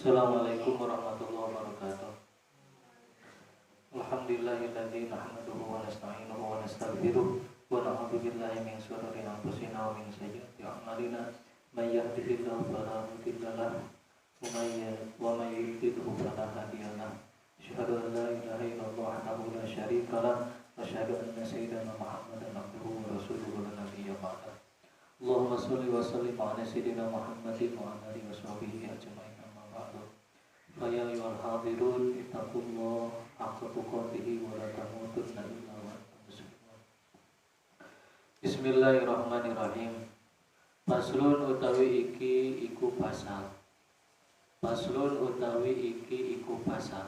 Assalamualaikum warahmatullahi wabarakatuh. Alhamdulillahilladzi nahmaduhu wa nasta'inuhu wa nastaghfiruh wa na'udzu billahi min shururi anfusina wa min sayyiati a'malina. May yahdihillahu fala mudilla lahu wa may yudlilhu fala hadiya lahu. Asyhadu an la ilaha illallah wahdahu la syarika lahu wa asyhadu anna sayyidana Muhammadan abduhu wa rasuluhu la nabiyya ba'dahu. Allahumma shalli wa sallim ala sayyidina Muhammadin wa ala alihi wa sahbihi ajma'in. Faya ayyuhal hadirun ittaqullaha haqqa tuqatih wa la tamutunna illa wa antum muslimun. Bismillahirrahmanirrahim. Faslun utawi iki iku pasal. Faslun utawi iki iku pasal.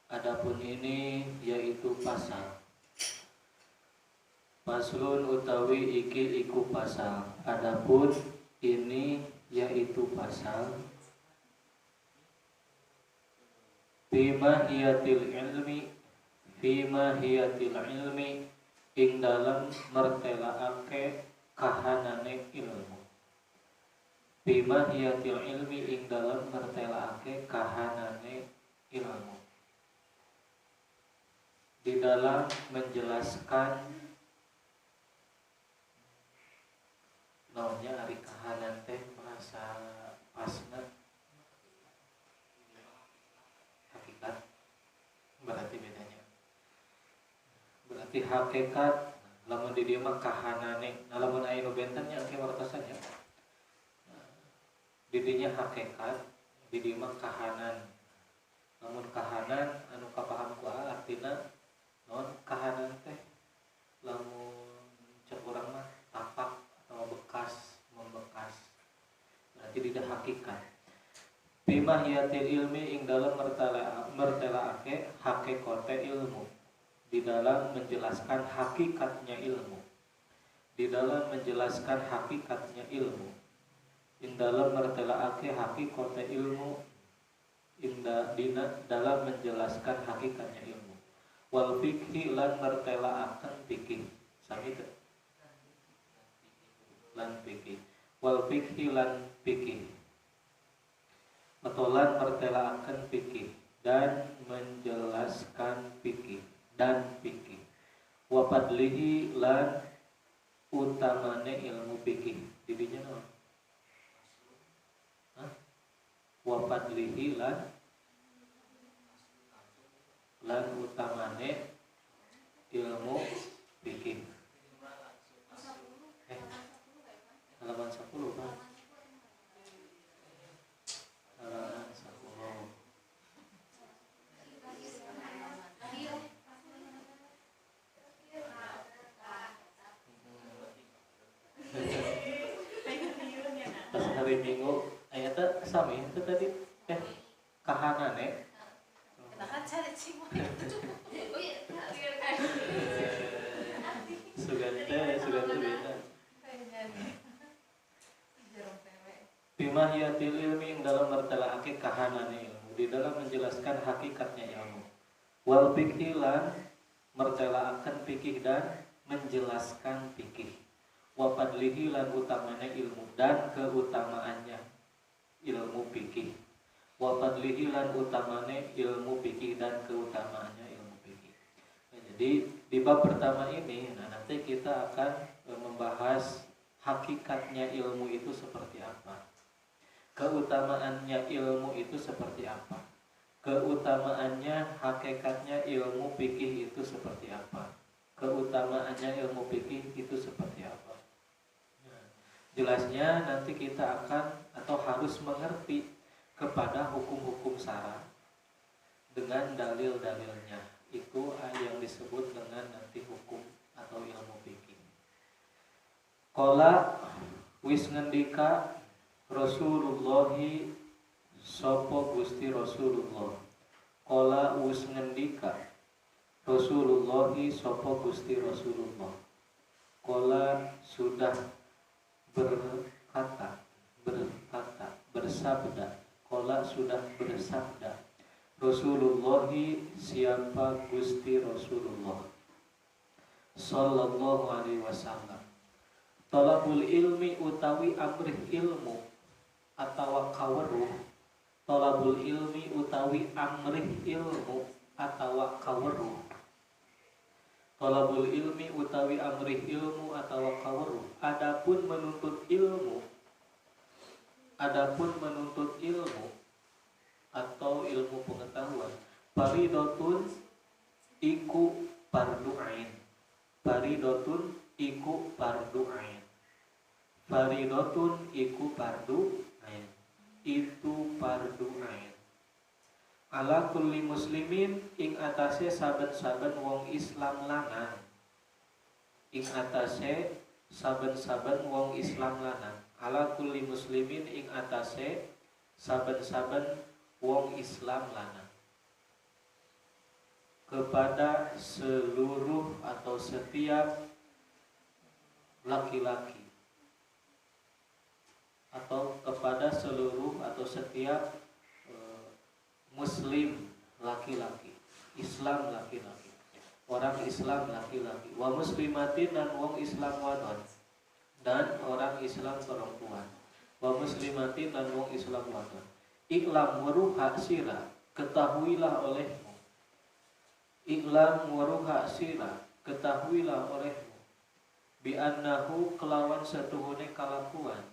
Adapun ini yaitu pasal. Faslun utawi iki iku pasal. Adapun ini yaitu pasal. Fima hiyatil ilmi ing dalam mertelaake kahanane ilmu. Fima hiyatil ilmi ing dalam mertelaake kahanane ilmu. Di dalam menjelaskan naunya ari kahanan teh bahasa pasna berarti bedanya. Berarti hakikat lamun di dieu mah kahanane. Nah lamun aya nu benten nya engke wartosan nya. Di dinya hakikat, di dieu mah kahanan. Lamun kahanan anu kapaham ku artina naon kahanan teh? Lamun cek urang mah tapak atau bekas, membekas. Berarti di hakikat. Bima hiyatil ilmi ing dalam mertelaake hakikote ilmu. Di dalam menjelaskan hakikatnya ilmu. Di dalam menjelaskan hakikatnya ilmu. Ing dalam mertelaake hakikote ilmu. Dalam menjelaskan hakikatnya ilmu. Wal fikhi lan mertelaaken fikih. Sami teu? Lan fikih. Wal fikhi lan fikih. Metolan mertelaaken fikih dan menjelaskan fikih dan fikih. Wa fadlihi lan utamane ilmu fikih. Didinya naon? Wa fadlihi lan utamane ilmu fikih. Halaman 10 Pak. Hari Minggu ayatnya sami itu tadi kahanane sugante beda. Bima hiyatil ilmi yang dalam mertelaake kahanane ilmu, di dalam menjelaskan hakikatnya ilmu. Wal fikhi lan mertelaaken fikih dan menjelaskan fikih. Wa fadlihi lan utamane ilmu dan keutamaannya ilmu fikih. Wa fadlihi lan utamane ilmu fikih dan keutamaannya ilmu fikih. Nah, jadi di bab pertama ini nanti kita akan membahas hakikatnya ilmu itu seperti apa. Keutamaannya ilmu itu seperti apa. Keutamaannya hakikatnya ilmu fikih itu seperti apa. Keutamaannya ilmu fikih itu seperti apa. Jelasnya nanti kita akan atau harus mengerti kepada hukum-hukum syara dengan dalil-dalilnya. Itu yang disebut dengan nanti hukum atau ilmu fikih. Qala wis ngendika Rasulullahi sapa Gusti Rasulullah. Qala wis ngendika Rasulullahi sapa Gusti Rasulullah. Qala sudah bersabda. Qala sudah bersabda Rasulullahi siapa Gusti Rasulullah sallallahu alaihi wasallam. Talabul ilmi utawi amrih ilmu atawa kaweruh Tolabul ilmi utawi amrih ilmu atawa kaweruh. Tolabul ilmi utawi amrih ilmu atawa kaweruh. Adapun menuntut ilmu atau ilmu pengetahuan, faridotun iku fardu ain. Faridotun iku fardu ain. Faridotun iku fardu ain. Itu fardu ain. Ala kulli muslimin ing atase saben-saben wong Islam lanang. Ing atase saben-saben wong Islam lanang. Ala kulli muslimin ing atase saben-saben wong Islam lanang. Kepada seluruh atau setiap laki-laki, atau kepada seluruh atau setiap muslim laki-laki, Islam laki-laki, orang Islam laki-laki, wa muslimatin dan wong Islam wadon, dan orang Islam perempuan, wa muslimatin dan wong Islam wadon. Iklam waruha sira, ketahuilah olehmu. Iklam waruha sira, ketahuilah olehmu. Bi annahu kelawan setuhune kalakuan.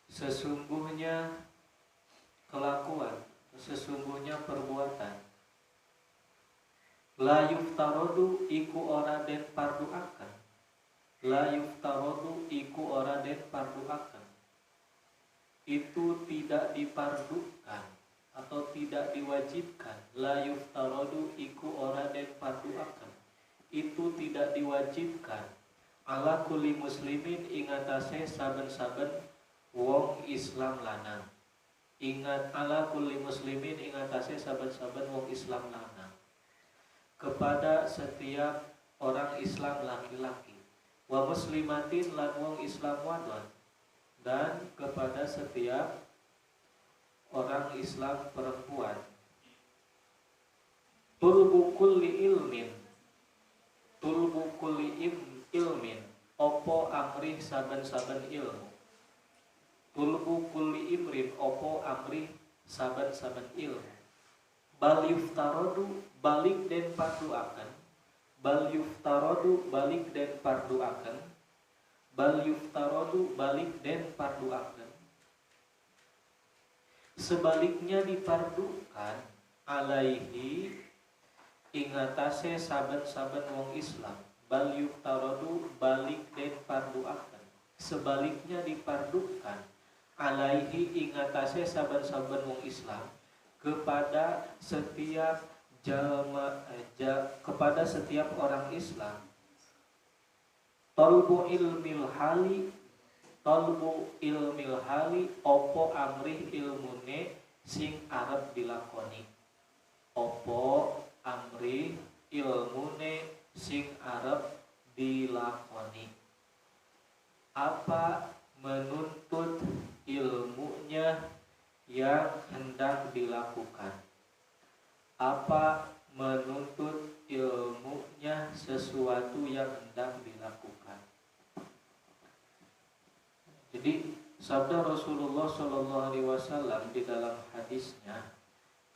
Sesungguhnya kelakuan, sesungguhnya perbuatan. La yuftarodu iku ora den fardu akan. La yuftarodu iku ora den fardu akan. Itu tidak dipardukan atau tidak diwajibkan. La yuftarodu iku ora den fardu akan. Itu tidak diwajibkan. Ala kulli muslimin ingatase saben-saben wong Islam lanang. Ingat ala kulli muslimin ingatase saben-saben wong Islam lanang. Kepada setiap orang Islam laki-laki. Wa muslimatin lan wong Islam wadon. Dan kepada setiap orang Islam perempuan. Tulbu kulli ilmin. Tulbu kulli ilmin. Opo amrih saben-saben ilmu. Tulbu kulli imrin opo amri saben-saben ilmu. Bal yuftarodu balik den fardu akan. Bal yuftarodu balik den fardu akan. Bal yuftarodu balik den fardu akan. Sebaliknya difardukan alaihi ingatase saben-saben wong Islam. Bal yuftarodu balik den fardu akan. Sebaliknya difardukan alaihi ingatase saben-saben wong Islam kepada setiap kepada setiap orang Islam. Talbu ilmil hali opo amrih ilmune sing arep dilakoni. Opo amrih ilmune sing arep dilakoni. Apa menuntut ilmunya yang hendak dilakukan. Apa menuntut ilmunya sesuatu yang hendak dilakukan. Jadi sabda Rasulullah SAW di dalam hadisnya,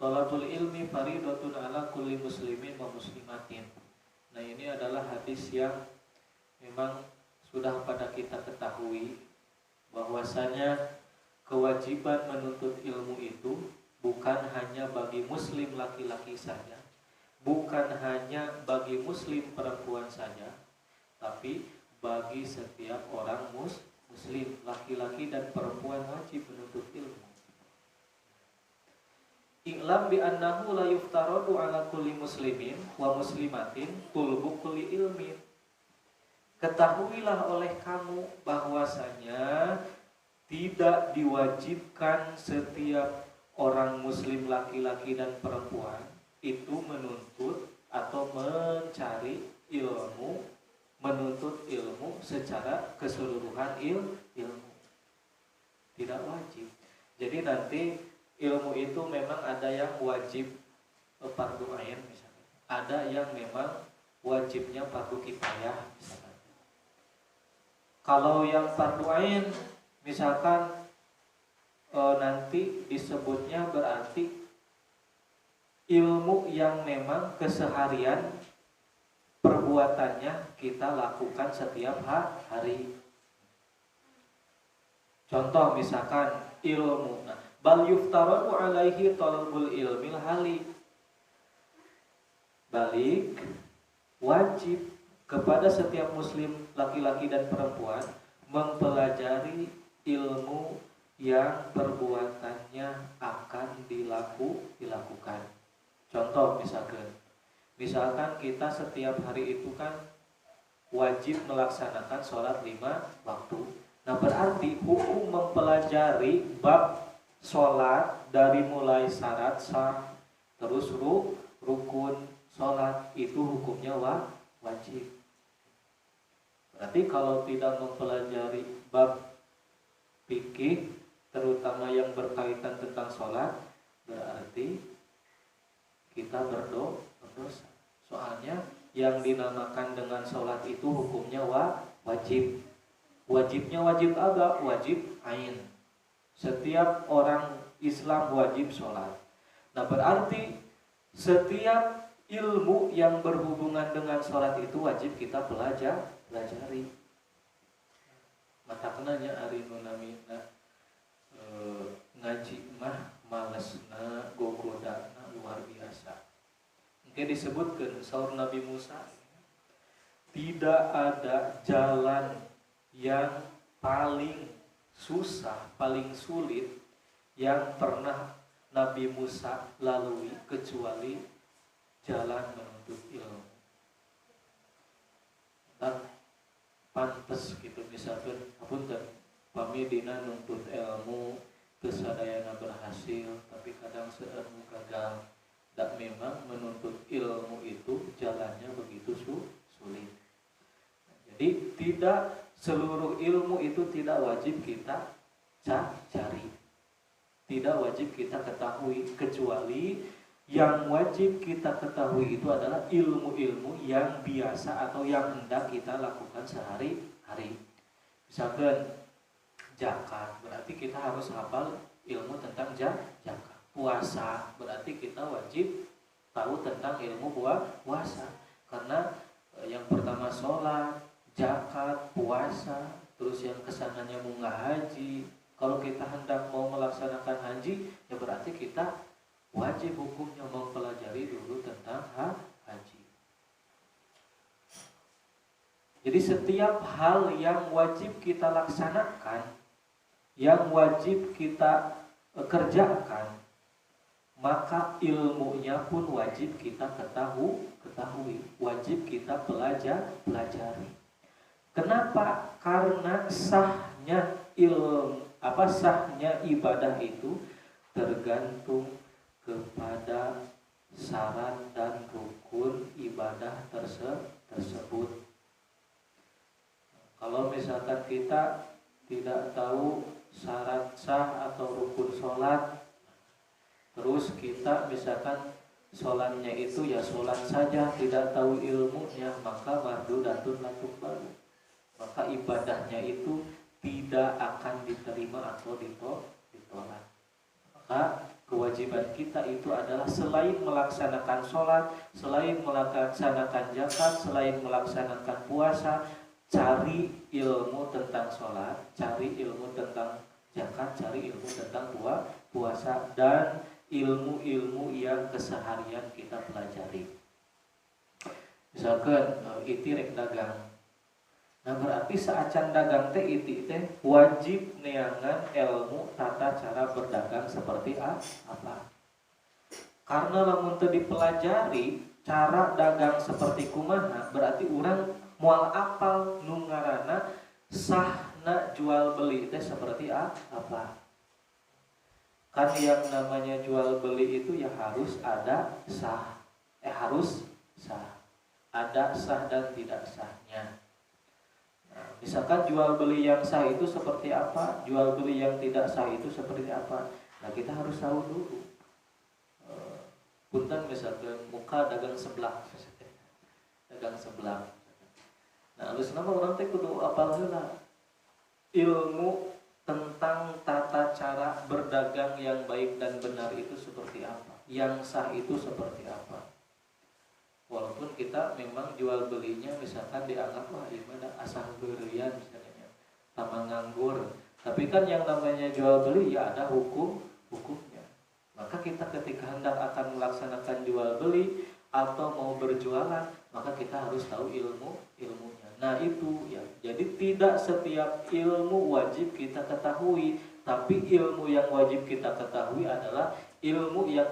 Thalabul ilmi faridatun ala kulli muslimin wa muslimatin. Nah ini adalah hadis yang memang sudah pada kita ketahui bahwasanya kewajiban menuntut ilmu itu bukan hanya bagi muslim laki-laki saja, bukan hanya bagi muslim perempuan saja, tapi bagi setiap orang muslim laki-laki dan perempuan wajib menuntut ilmu. I'lam bi annahu la yuftaradu ala kulli muslimin wa muslimatin tulbu kulli ilmin. Ketahuilah oleh kamu bahwasanya tidak diwajibkan setiap orang muslim laki-laki dan perempuan itu menuntut atau mencari ilmu, menuntut ilmu secara keseluruhan ilmu. Tidak wajib. Jadi nanti ilmu itu memang ada yang wajib fardu ain misalnya. Ada yang memang wajibnya fardu kifayah misalnya. Kalau yang fardu ain misalkan nanti disebutnya berarti ilmu yang memang keseharian perbuatannya kita lakukan setiap hari. Contoh misalkan ilmu, bal yuftaradu alaihi talabul ilmil hali. Balik wajib kepada setiap muslim laki-laki dan perempuan mempelajari ilmu yang perbuatannya akan dilakukan. Contoh misalkan kita setiap hari itu kan wajib melaksanakan sholat 5 waktu. Nah berarti hukum mempelajari bab sholat dari mulai syarat sah terus rukun sholat itu hukumnya wajib. Berarti kalau tidak mempelajari bab fikih terutama yang berkaitan tentang sholat berarti kita berdosa. Soalnya yang dinamakan dengan sholat itu hukumnya wajib. Wajibnya wajib apa? Wajib ain. Setiap orang Islam wajib sholat. Nah berarti setiap ilmu yang berhubungan dengan sholat itu wajib kita pelajari. Mata kenanya ari nu namina ngaji mah malesna gogodana luar biasa. Mungkin disebutkan saur Nabi Musa, tidak ada jalan yang paling susah, paling sulit yang pernah Nabi Musa lalui kecuali jalan menuntut ilmu. Dan pantes gitu misalkan apunten pami dina nuntut ilmu kesadayana berhasil tapi kadang seueur gagal. Dan memang menuntut ilmu itu jalannya begitu sulit. Jadi tidak seluruh ilmu itu tidak wajib kita cari, tidak wajib kita ketahui, kecuali yang wajib kita ketahui itu adalah ilmu-ilmu yang biasa atau yang hendak kita lakukan sehari-hari. Misalkan zakat, berarti kita harus hafal ilmu tentang zakat. Puasa, berarti kita wajib tahu tentang ilmu puasa. Karena yang pertama sholat, zakat, puasa, terus yang kesananya munggah haji. Kalau kita hendak mau melaksanakan haji, ya berarti kita wajib hukumnya mempelajari dulu tentang haji. Jadi setiap hal yang wajib kita laksanakan, yang wajib kita kerjakan, maka ilmunya pun wajib kita ketahui, wajib kita pelajari. Kenapa? Karena sahnya sahnya ibadah itu tergantung kepada syarat dan rukun ibadah tersebut. Kalau misalkan kita tidak tahu syarat sah atau rukun sholat, terus kita misalkan sholatnya itu ya sholat saja, tidak tahu ilmunya, maka mardudatun la tuqbalu. Maka ibadahnya itu tidak akan diterima atau ditolak. Maka kewajiban kita itu adalah selain melaksanakan sholat, selain melaksanakan zakat, selain melaksanakan puasa, cari ilmu tentang sholat, cari ilmu tentang zakat, cari ilmu tentang puasa, dan ilmu-ilmu yang keseharian kita pelajari. Misalkan iti rek dagang. Nah berarti saacan dagang teh iti teh wajib neangan ilmu tata cara berdagang seperti apa. Karena lamun teu dipelajari cara dagang seperti kumaha, berarti urang moal apal nu ngaranna sahna jual beli teh seperti apa. Kan yang namanya jual beli itu ya harus ada sah. Harus sah. Ada sah dan tidak sahnya. Nah, misalkan jual beli yang sah itu seperti apa, jual beli yang tidak sah itu seperti apa. Nah, kita harus tahu dulu. Punten misalkan muka dagang sebelah. Dagang sebelah. Nah, harus nama orang teh kudu apal heula ilmu tentang tata cara yang baik dan benar itu seperti apa, yang sah itu seperti apa. Walaupun kita memang jual belinya misalkan dianggap wah ini mah asal beurian misalnya, sama nganggur. Tapi kan yang namanya jual beli ya ada hukumnya. Maka kita ketika hendak akan melaksanakan jual beli atau mau berjualan, maka kita harus tahu ilmunya. Nah itu ya. Jadi tidak setiap ilmu wajib kita ketahui, tapi ilmu yang wajib kita ketahui adalah ilmu yang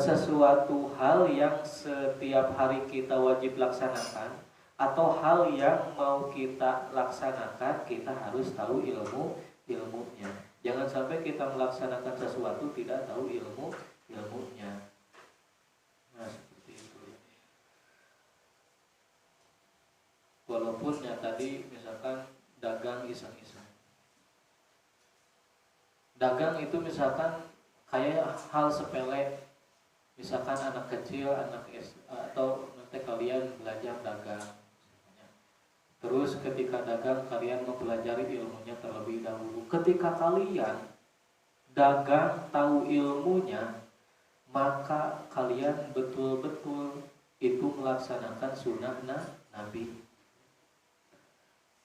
sesuatu hal yang setiap hari kita wajib laksanakan, atau hal yang mau kita laksanakan, kita harus tahu ilmunya. Jangan sampai kita melaksanakan sesuatu tidak tahu ilmunya. Nah seperti itu. Walaupun ya tadi misalkan dagang iseng-iseng. Dagang itu misalkan kayak hal sepele. Misalkan anak kecil, atau nanti kalian belajar dagang. Terus ketika dagang kalian mempelajari ilmunya terlebih dahulu. Ketika kalian dagang tahu ilmunya, maka kalian betul-betul itu melaksanakan sunnah Nabi.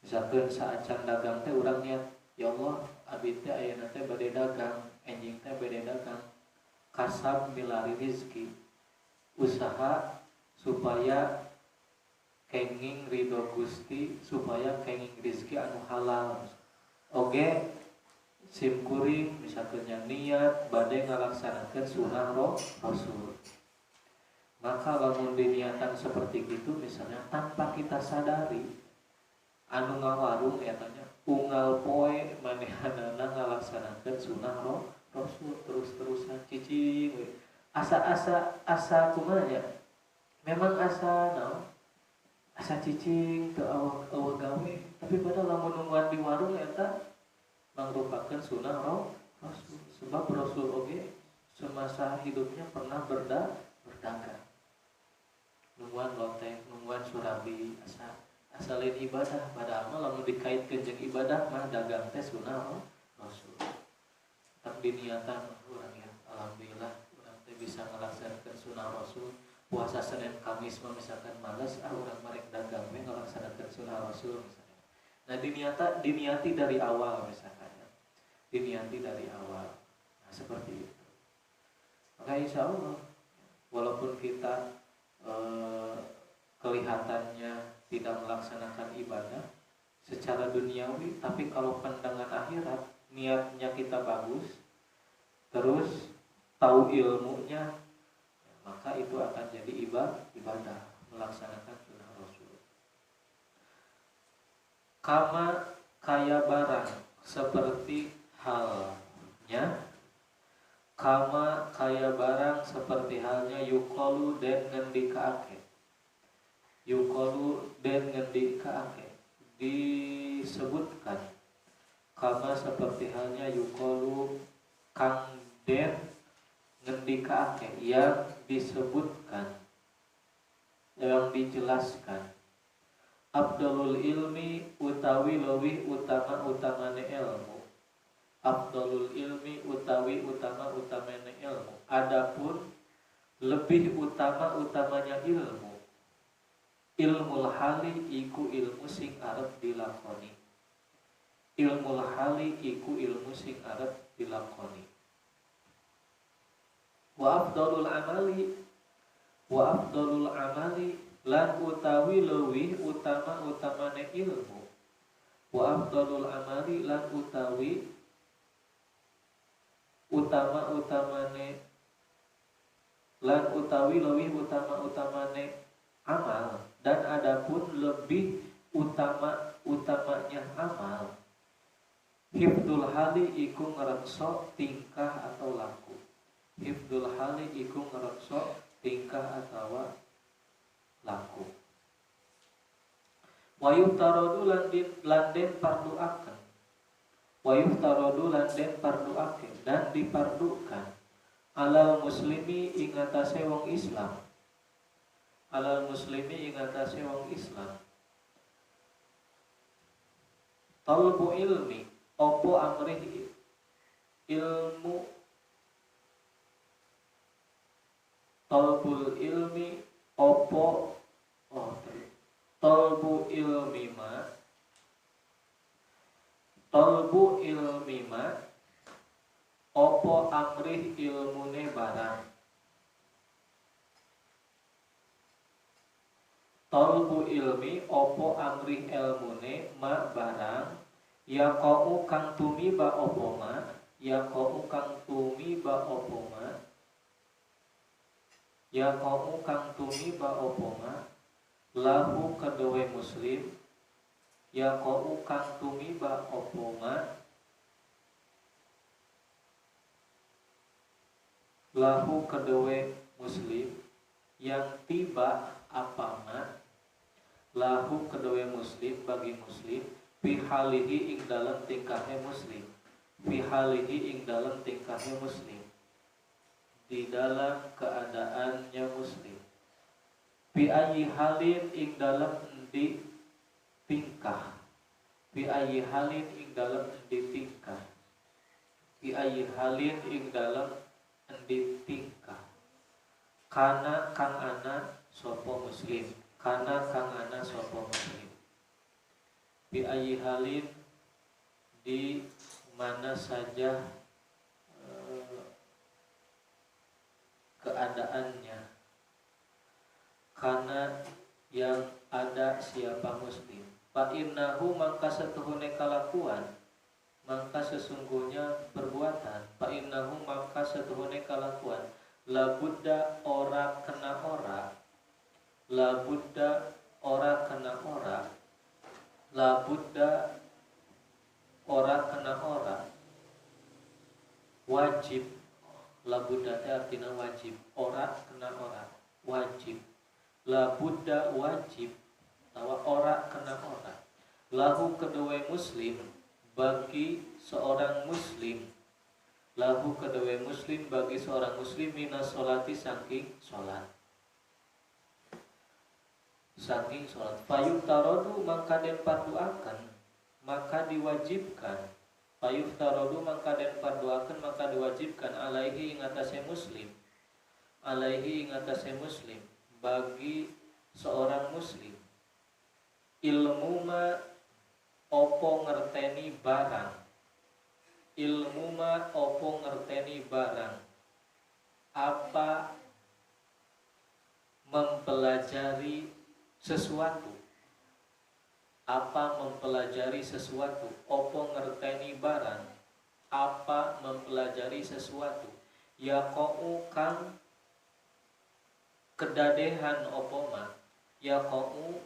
Misalkan saat can dagang teh urang niat, ya Allah, abdi teh ayeuna teh bade dagang, enjing teh bade dagang. Kasab milari rizki, usaha supaya kenging ridho Gusti, supaya kenging rizki anu halal. Oge simkuring misalnya niat bade ngalaksanakeun sunnah Rasul. Maka lamun diniatan seperti itu misalnya tanpa kita sadari, anu ngawarung etanya unggal poe manehanana ngalaksanakeun sunnah Rasul terus-terusan cicing we. Asa kumaha ya? Memang asa naon? Asa cicing teu awak gawe, tapi padahal lamun nungguan di warung eta mangrupakeun sunnah Rasul. Sebab Rasul oge semasa hidupnya pernah berdagang. Nungguan lotek, nungguan surabi, asalin ibadah, padahal lamun dikaitkeun jeung ibadah mah dagang teh sunnah Rasul. Tak diniatan orang ya, alhamdulillah orang teh bisa melaksanakan sunnah Rasul. Puasa Senin Kamis misalkan malas, orang mereka dagang melaksanakan sunnah Rasul misalnya. Nah diniati dari awal misalkan ya. Diniati dari awal. Nah seperti itu. Maka insya Allah walaupun kita kelihatannya tidak melaksanakan ibadah secara duniawi, tapi kalau pandangan akhirat niatnya kita bagus, terus tahu ilmunya, maka itu akan jadi ibadah melaksanakan sunnah Rasul. Kama kaya barang seperti halnya, kama kaya barang seperti halnya yuqalu den ngendikaake. Yuqalu den ngendikaake disebutkan kama seperti halnya yuqalu kang den ngendikaake yang disebutkan, yang dijelaskan. Afdalul ilmi utawi leuwih utama-utamane ilmu. Afdalul ilmi utawi utama-utamane ilmu. Adapun lebih utama-utamanya ilmu. Ilmul hali iku ilmu sing arep dilakoni. Ilmul hali iku ilmu sing arep dilakoni. Wa afdalul amali lan utawi leuwih utama-utamane ilmu. Wa afdalul amali lan utawi leuwih utama-utamane amal, dan adapun lebih utamanya amal. Hifdul hali iku ngerekso tingkah atau laku. Hifdul hali iku ngerekso tingkah atau laku. Wayuh tarodu landen parduakan. Wayuh tarodu landen parduakan dan dipardukan alal muslimi ingatase wong Islam. Alal muslimi ingatase wong Islam. Talbu ilmi opo amrih ilmu, talbul ilmi opo talbu ilmi ma opo amrih ilmune barang. Talbu ilmi opo amrih ilmune ma barang yaqau kang tumiba opo ma yaqau kang tumiba opo ma yaqau kang tumiba opo ma lahu kedue muslim yaqau kang tumiba opo ma lahu kedue muslim yang tiba apa ma lahu kedue muslim bagi muslim fi halihi ing dalam tingkahnya muslim fi halihi ing dalam tingkahnya muslim di dalam keadaannya muslim fi ayyi halin ing dalam di tingkah fi ayyi halin ing dalam di tingkah fi ayyi halin ing dalam di tingkah kana kang ana sopo muslim kana kang ana sopo muslim bi ayyi halin di mana saja keadaannya karena yang ada siapa muslim fa innahu mangka setuhune kalakuan mangka sesungguhnya perbuatan fa innahu mangka setuhune kalakuan labudda ora kena ora labudda ora kena ora labudda ora kena ora wajib labudda artinya wajib ora kena ora wajib labudda wajib tawa ora kena ora lahu kedua muslim bagi seorang muslim lahu kedua muslim bagi seorang muslim minas sholati saking sholat fayuf tarodu maka den parduakan maka diwajibkan fayuf tarodu maka den parduakan maka diwajibkan alaihi ing atase muslim alaihi ing atase muslim bagi seorang muslim ilmu ma opo ngerteni barang ilmu ma opo ngerteni barang apa mempelajari sesuatu apa mempelajari sesuatu opo ngerteni barang apa mempelajari sesuatu yaqau kang kedadehan opo ma yaqau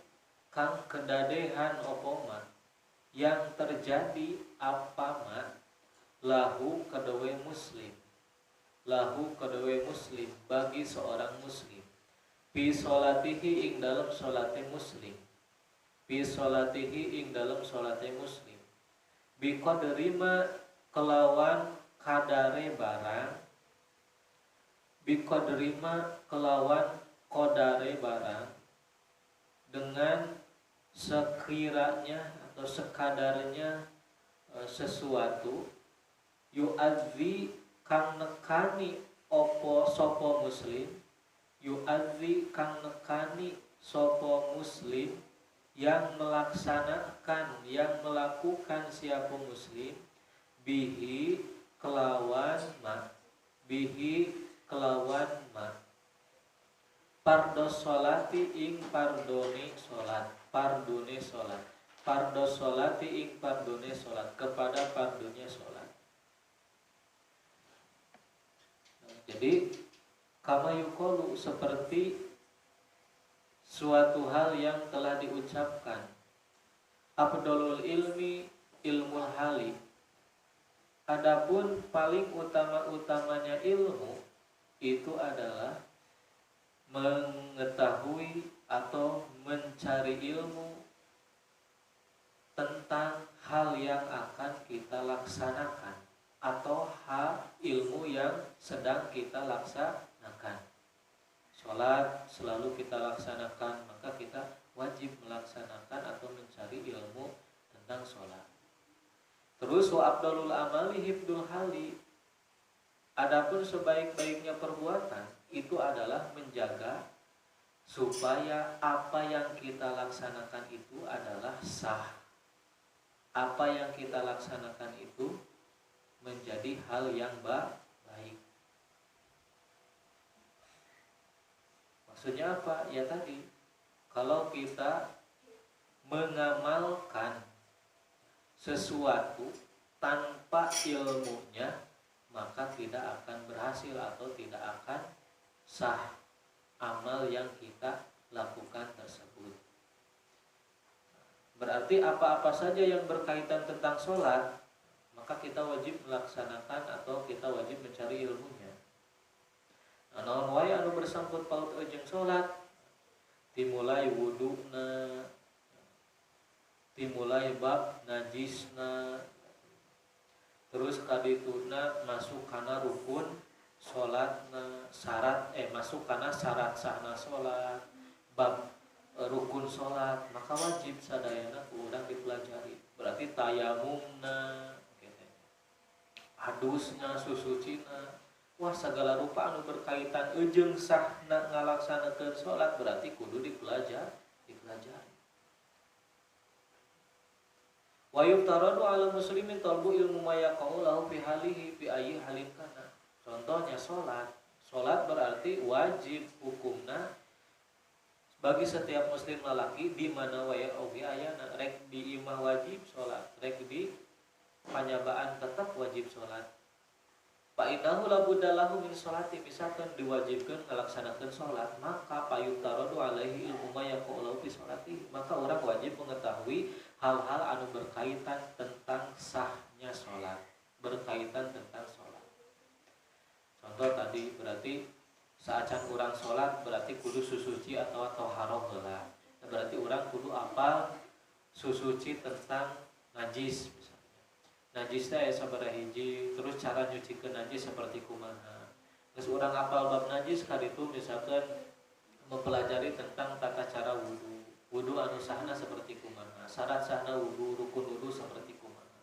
kang kedadehan opo ma yang terjadi apa ma lahu kedua muslim bagi seorang muslim fi sholatihi ing dalam sholate muslim fi sholatihi ing dalam sholate muslim bi qadrima kelawan kadare barang bi qadrima kelawan qadare barang dengan sekiranya atau sekadarnya sesuatu yu'adzi kang nekani opo sopo muslim yu'adzi kang nekani sopo muslim yang melaksanakan yang melakukan siapa muslim bihi kelawan ma pardos sholati ing pardone sholat pardos sholati ing pardone sholat kepada pardunya sholat. Jadi kama yukolu seperti suatu hal yang telah diucapkan afdolul ilmi ilmu hali adapun paling utama-utamanya ilmu itu adalah mengetahui atau mencari ilmu tentang hal yang akan kita laksanakan atau hal ilmu yang sedang kita laksanakan. Sholat selalu kita laksanakan, maka kita wajib melaksanakan atau mencari ilmu tentang sholat. Terus wa afdalul amali hifdul hali, Adapun sebaik-baiknya perbuatan itu adalah menjaga supaya apa yang kita laksanakan itu adalah sah. Apa yang kita laksanakan itu menjadi hal yang baik. Maksudnya apa? Ya tadi, kalau kita mengamalkan sesuatu tanpa ilmunya, maka tidak akan berhasil atau tidak akan sah amal yang kita lakukan tersebut. Berarti apa-apa saja yang berkaitan tentang sholat, maka kita wajib melaksanakan atau kita wajib mencari ilmunya. Nah, naon wae anu bersangkut paut jeung sholat, dimulai wuduna, dimulai bab najisna, terus kadituna masuk kana rukun sholatna, masuk kana syarat sahna sholat, bab rukun sholat, maka wajib sadayana kurang dipelajari. Berarti tayamumna, hadusna, susucina, wah segala rupa anu berkaitan ujung sahna ngalaksanakeun sholat berarti kudu dipelajari. Wa yuftaradu 'ala muslimin talbu ilmu ma yaqau lahu fi halihi fi ayyi halin kana. Contohnya sholat berarti wajib hukumna bagi setiap muslim lelaki di mana wae oge ayana, rek di imah wajib sholat, rek di panyabaan tetap wajib sholat. Fa innahu la budda lahu min sholati, misalkan diwajibkan melaksanakan sholat, maka payutaradu alaihi ilmu ma yaqulu fi sholati, maka orang wajib mengetahui hal-hal anu berkaitan tentang sahnya sholat, berkaitan tentang sholat. Contoh tadi berarti saacan orang sholat berarti kudu susuci atau toharoh heula. Berarti orang kudu apa susuci tentang najis. Najisnya ya sabaraha hiji, terus cara nyucikeun najis seperti kumaha. Terus urang apal bab najis kaditu misalkan mempelajari tentang tata cara wudu. Wudu anu sahna seperti kumaha, syarat sahna wudu, rukun wudu seperti kumaha.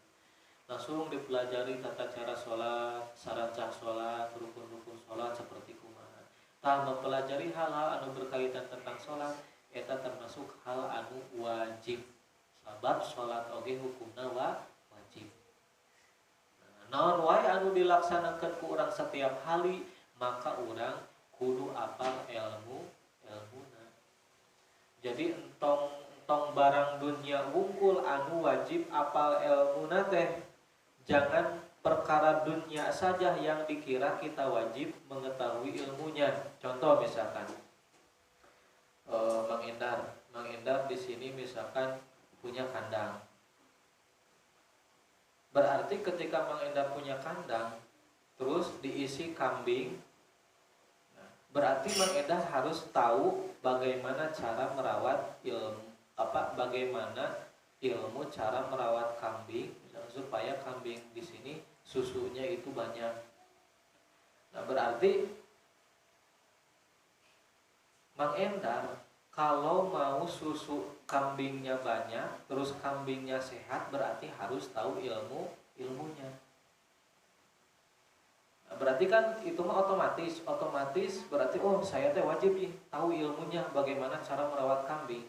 Langsung dipelajari tata cara sholat, syarat sah sholat, rukun-rukun sholat seperti kumaha. Tah mempelajari hal-hal anu berkaitan tentang sholat, eta termasuk hal anu wajib. Sebab sholat oge hukumna wajib. Naon wae anu dilaksanakeun ku urang setiap hari, maka urang kudu apal ilmuna. Jadi entong barang dunia wungkul anu wajib apal ilmuna teh. Jangan perkara dunia saja yang dikira kita wajib mengetahui ilmunya. Contoh misalkan Mang Endar di sini misalkan punya kandang. Berarti ketika Mang Endar punya kandang, terus diisi kambing, berarti Mang Endar harus tahu bagaimana cara merawat bagaimana ilmu cara merawat kambing supaya kambing di sini susunya itu banyak. Nah, berarti Mang Endar kalau mau susu kambingnya banyak, terus kambingnya sehat, berarti harus tahu ilmunya. Nah, berarti kan itu mah otomatis berarti saya teh wajib nih tahu ilmunya bagaimana cara merawat kambing.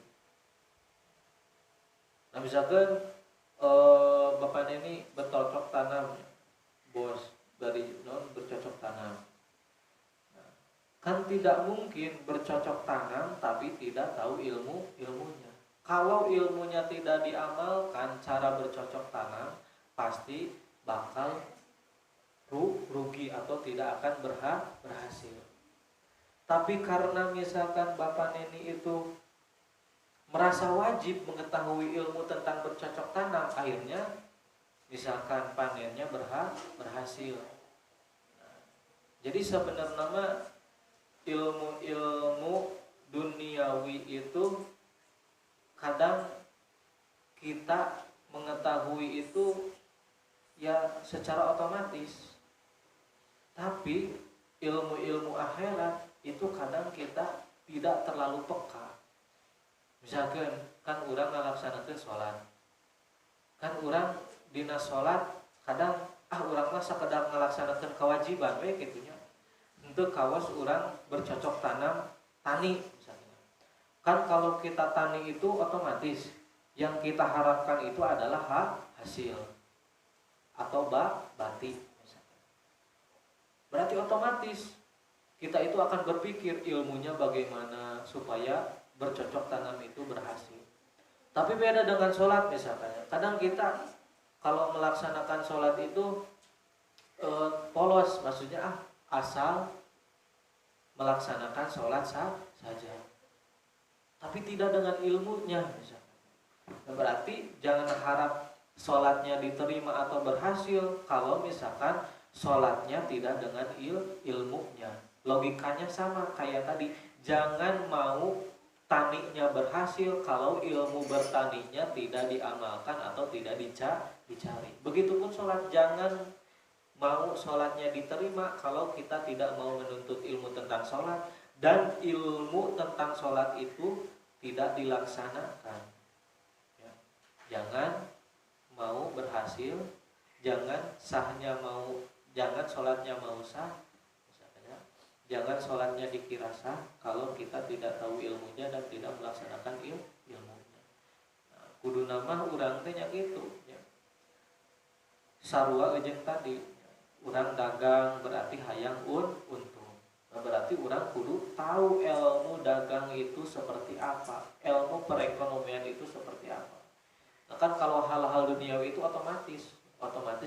Nah, misalkan Bapak ini bercocok tanam, bos dari bercocok tanam. Kan tidak mungkin bercocok tanam tapi tidak tahu ilmunya. Kalau ilmunya tidak diamalkan cara bercocok tanam, pasti bakal rugi atau tidak akan berhasil. Tapi karena misalkan Bapak Neni itu merasa wajib mengetahui ilmu tentang bercocok tanam, akhirnya misalkan panennya berhasil. Jadi sebenarnya ilmu duniawi itu kadang kita mengetahui itu ya secara otomatis, tapi ilmu-ilmu akhirat itu kadang kita tidak terlalu peka. Misalkan kan orang ngalaksanakeun sholat, kan orang dina sholat kadang urang mah sakedar ngalaksanakeun kewajiban we kitu nya. Henteu kawas urang bercocok tanam tani misalnya. Kan kalau kita tani itu otomatis yang kita harapkan itu adalah hasil atau batik misalnya. Berarti otomatis kita itu akan berpikir ilmunya bagaimana supaya bercocok tanam itu berhasil. Tapi beda dengan sholat misalkan. Kadang kita kalau melaksanakan sholat itu polos, maksudnya asal melaksanakan sholat saja. Tapi tidak dengan ilmunya misalkan. Nah, berarti jangan harap sholatnya diterima atau berhasil kalau misalkan sholatnya tidak dengan ilmunya. Logikanya sama kayak tadi, jangan mau taninya berhasil kalau ilmu bertaninya tidak diamalkan atau tidak dicari. Begitupun sholat, jangan mau sholatnya diterima kalau kita tidak mau menuntut ilmu tentang sholat dan ilmu tentang sholat itu tidak dilaksanakan. Ya. Jangan mau berhasil, jangan sholatnya mau sah. Jangan sholatnya dikira sah kalau kita tidak tahu ilmunya dan tidak melaksanakan ilmunya. Nah, kudu nama urang teh nya gitu ya. Sarua jeung tadi, urang dagang berarti hayang untung. Nah, berarti urang kudu tahu ilmu dagang itu seperti apa, ilmu perekonomian itu seperti apa. Nah, kan kalau hal-hal duniawi itu otomatis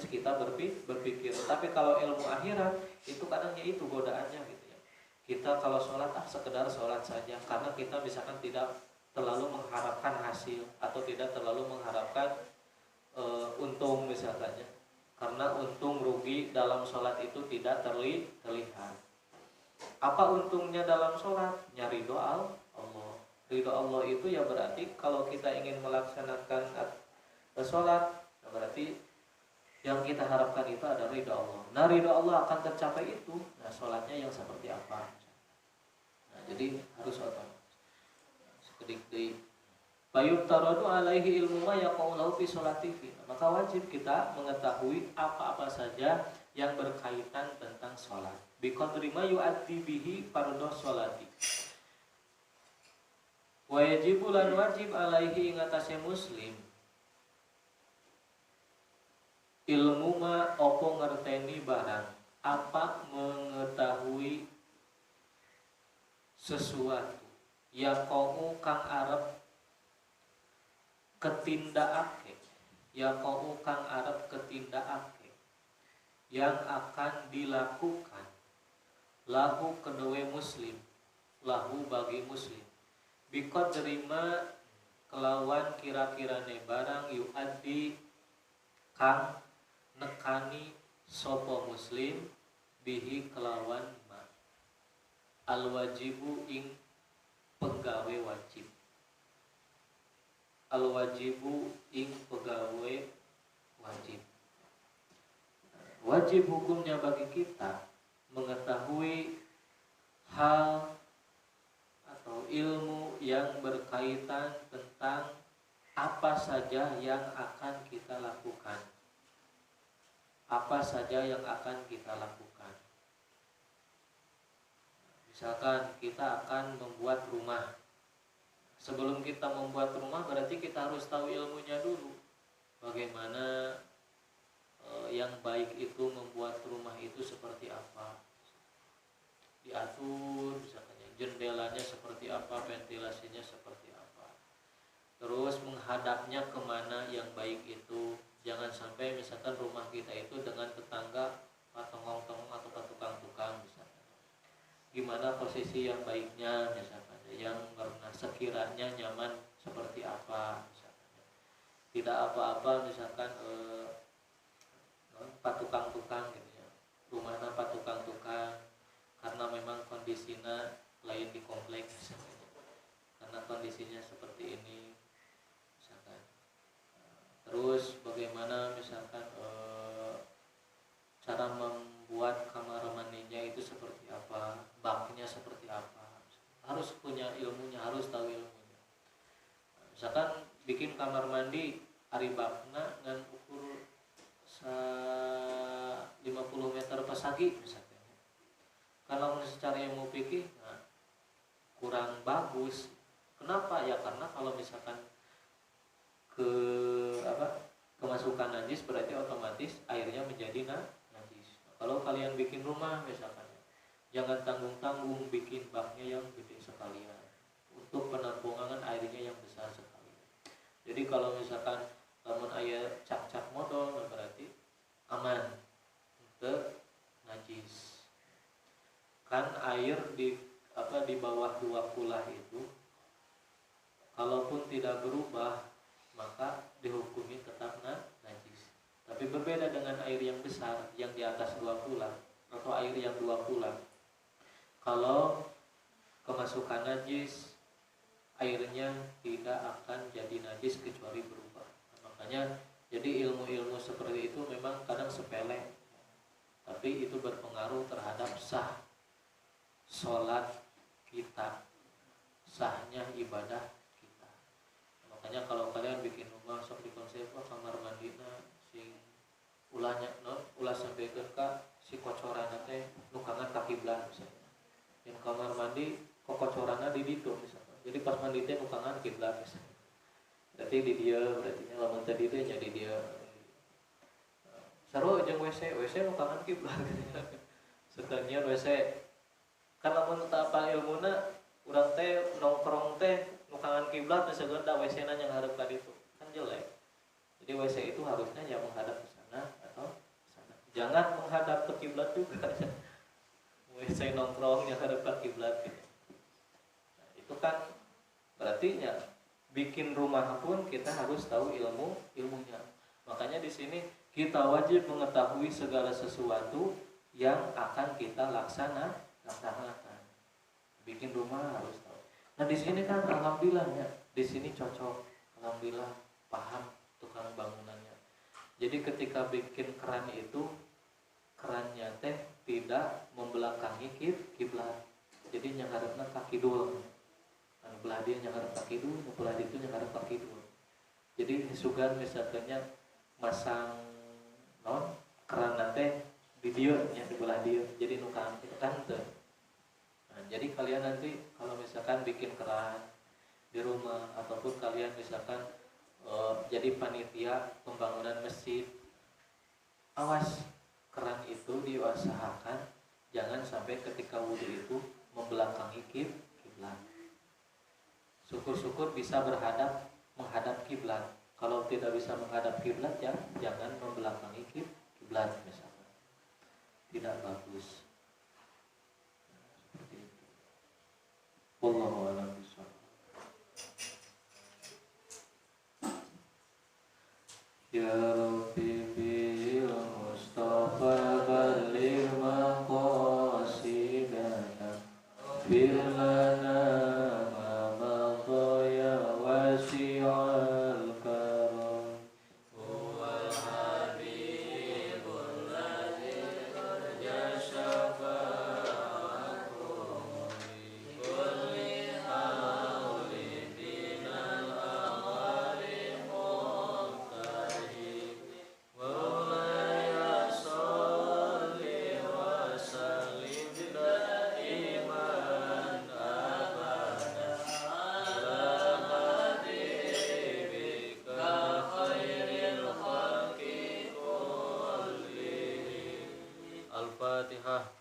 kita berpikir. Tapi kalau ilmu akhirat itu kadangnya itu godaannya gitu. Kita kalau sholat sekedar sholat saja karena kita misalkan tidak terlalu mengharapkan hasil atau tidak terlalu mengharapkan untung misalnya, karena untung rugi dalam sholat itu tidak terlihat. Apa untungnya dalam sholat? Nyari doa Allah. Ridho Allah itu ya berarti kalau kita ingin melaksanakan sholat berarti yang kita harapkan itu adalah ridho Allah. Nah ridho Allah akan tercapai itu. Nah sholatnya yang seperti apa? Nah jadi harus otomatis. Sekedik deui. Bayub taradu alaihi ilmu ma yaqaulahu fi sholatihi. Maka wajib kita mengetahui apa-apa saja yang berkaitan tentang sholat. Biqadri ma yu'addi bihi fardhu sholati. Wa yajibu lan wajib alaihi ingatase muslim ilmu ma opo ngerteni barang, apa mengetahui sesuatu ya kau kang arep ketindakake, ya kau kang arep ketindakake yang akan dilakukan lahu kedue muslim, lahu bagi muslim bikot derima kelawan kira-kirane barang yu'addi kang nekani sopo muslim bihi kelawan ma al wajibu ing pegawai wajib, al wajibu ing pegawai wajib. Wajib hukumnya bagi kita mengetahui hal atau ilmu yang berkaitan tentang apa saja yang akan kita lakukan. Apa saja yang akan kita lakukan. Misalkan kita akan membuat rumah. Sebelum kita membuat rumah berarti kita harus tahu ilmunya dulu. Bagaimana yang baik itu membuat rumah itu seperti apa. Diatur misalkan jendelanya seperti apa, ventilasinya seperti apa. Terus menghadapnya kemana yang baik itu. Jangan sampai misalkan rumah kita itu dengan tetangga patongong-tongong atau patukang-tukang misalkan. Gimana posisi yang baiknya misalkan, yang karena sekiranya nyaman seperti apa misalkan. Tidak apa-apa misalkan patukang-tukang gitu ya. Rumahnya patukang-tukang karena memang kondisinya lain di kompleks misalkan. Karena kondisinya seperti ini. Terus bagaimana misalkan cara membuat kamar mandinya itu seperti apa, baknya seperti apa, harus punya ilmunya, harus tahu ilmunya. Misalkan bikin kamar mandi ari bakna ngan ukur sagi misalnya. Kalau secara ilmu fikih kurang bagus. Kenapa? Ya karena kalau misalkan kemasukan najis berarti otomatis airnya menjadi najis. Kalau kalian bikin rumah misalkan, jangan tanggung-tanggung bikin baknya yang gede sekalian untuk penampungan airnya yang besar sekali. Jadi kalau misalkan namun air cap-cap modal berarti aman untuk najis. Kan air di bawah 2 kulah itu kalaupun tidak berubah maka dihukumi tetap najis. Tapi berbeda dengan air yang besar yang di atas 2 kulah atau air yang 2 kulah. Kalau kemasukan najis, airnya tidak akan jadi najis kecuali berubah. Makanya jadi ilmu-ilmu seperti itu memang kadang sepele, tapi itu berpengaruh terhadap sah sholat kita, sahnya ibadah kita. Makanya kalau kalian bikin rumah sok dikonsep kamar mandina sing ulahnya ulah sampai ke si kocoran teh nukangan kaki belah misalnya. Yang kamar mandi kocoranna di ditu misalnya. Jadi pas mandi teh nukangan kiblat misalnya. Berarti di dia berarti lamun tadi teh nya di dia. Saru jeung WC nukangan kiblat. Setannya WC kan lamun teu apal ilmuna urang teh nongkrong teh nukangan kiblat teh segenda WC-na yang hareup ka ditu. Kan jelek. Jadi WC itu harusnya yang menghadap ke sana atau ke sana. Jangan menghadap ke kiblat juga. WC nongkrong yang hareup ka kiblat gitu. Nah, itu kan berarti ya bikin rumah pun kita harus tahu ilmunya. Makanya di sini kita wajib mengetahui segala sesuatu yang akan kita laksanakan. Bikin rumah harus tahu. Nah di sini kan alhamdulillahnya, di sini cocok, alhamdulillah paham tukang bangunannya. Jadi ketika bikin keran itu, kerannya teh tidak membelakangi kiblat. Jadi nyangarepna kaki dul. Anu belah dia nyangarep kaki dul, belah ditu nyangarep kaki dul. Jadi sugan misalnya masang keran teh di dieu nya di belah dieu. Jadi nu kan teu. Nah, jadi kalian nanti kalau misalkan bikin keran di rumah ataupun kalian misalkan jadi panitia pembangunan masjid, awas keran itu diusahakan jangan sampai ketika wudhu itu membelakangi kiblat. Syukur-syukur bisa menghadap kiblat. Kalau tidak bisa menghadap kiblat ya jangan membelakangi kiblat misalkan. Tidak bagus. Wallahu a'lam bishawab. Ya Rabbi bil Mustafa balligh maqasidana fir lana ma madaya wasi'al karam huwal habibul ladzi tarja syafa'atuhu Al-Fatihah.